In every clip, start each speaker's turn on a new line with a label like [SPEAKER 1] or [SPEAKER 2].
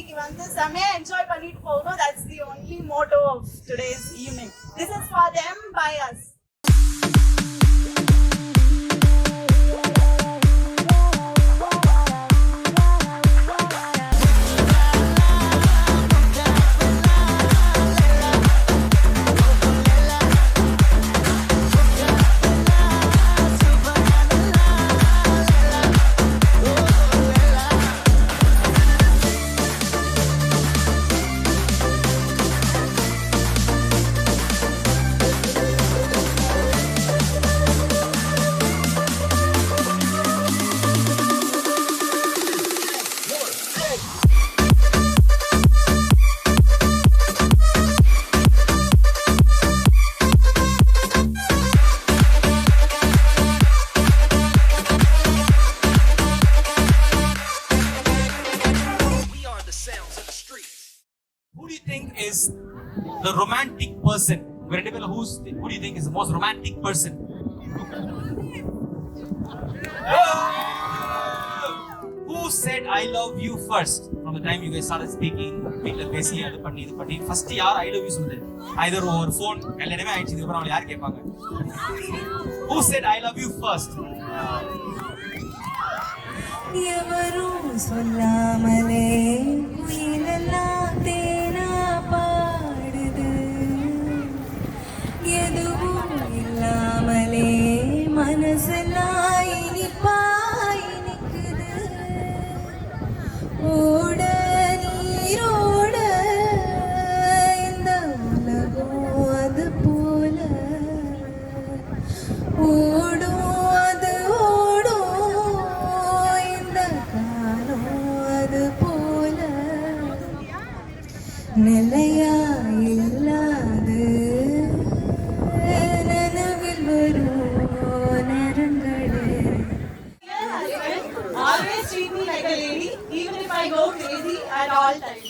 [SPEAKER 1] இன்னைக்கு வந்து செமையா என்ஜாய் பண்ணிட்டு போகணும். That's the only motto of today's evening. This is for them by us.
[SPEAKER 2] Who do you think is the romantic person? Who do you think is the most romantic person? Who said I love you first? From the time you guys started speaking, வீட்ல பேசி அது பண்ணி first யார் I love you சொன்னது? Either over phone கல்யாணமே ஆயிடுச்சு இதுக்கு அப்புறம் யார் கேட்பாங்க? Who said I love you first?
[SPEAKER 3] எவரும் சொல்லாமலே குயிலெல்லாம் தேனா பாடுது, எதுவும் இல்லாமலே மனசெல்லாம் இனிப்பாய் நிக்குது. ஓட நீரோட இந்த உலகம் அது போல ஓடும், அது ஓடும் இந்த காலம் அது போல நிலையா இல்லாது நனவில் வரும் நேரங்களே.
[SPEAKER 1] Always treat me like a lady, even if I go crazy at all times.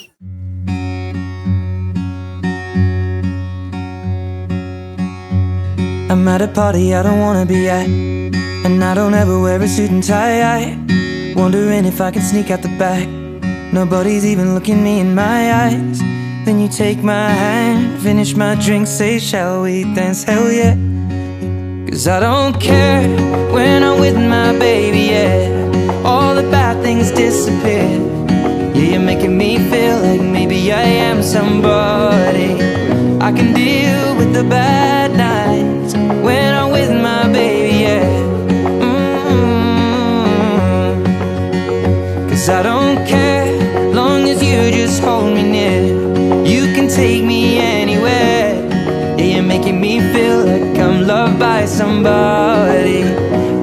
[SPEAKER 4] I'm at a party I don't wanna be at, and I don't ever wear a suit and tie. Wondering if I can sneak out the back. Nobody's even looking me in my eyes. Then you take my hand, finish my drink, say shall we dance? Hell yeah. 'Cause I don't care when I'm with my baby, yeah. All the bad things disappear. Yeah, you're making me feel like maybe I am somebody. I can deal with the bad nights when I'm with my baby, yeah. 'Cause I don't care, long as you just hold me near. You can take me anywhere. Yeah, you're making me feel like I'm loved by somebody.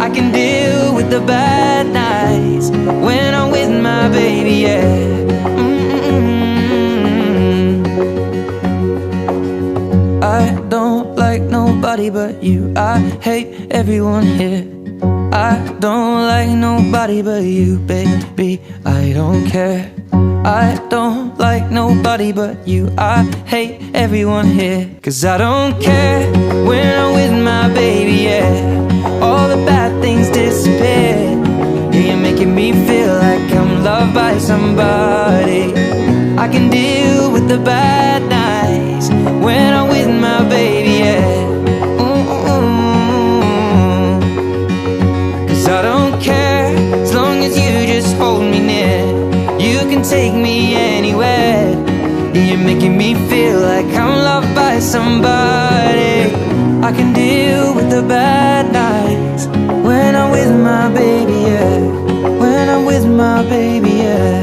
[SPEAKER 4] I can deal with the bad nights when I'm with my baby, yeah. I don't like nobody but you. I hate everyone here. I don't like nobody but you, baby. I don't care. I don't like nobody but you. I hate everyone here. 'Cause I don't care when I'm with my baby, yeah. All the bad things disappear. Yeah, you're making me feel like I'm loved by somebody. I can deal with the bad nights when I'm with my baby, yeah. I don't care, as long as you just hold me near. You can take me anywhere. You're making me feel like I'm loved by somebody. I can deal with the bad nights when I'm with my baby, yeah. When I'm with my baby, yeah.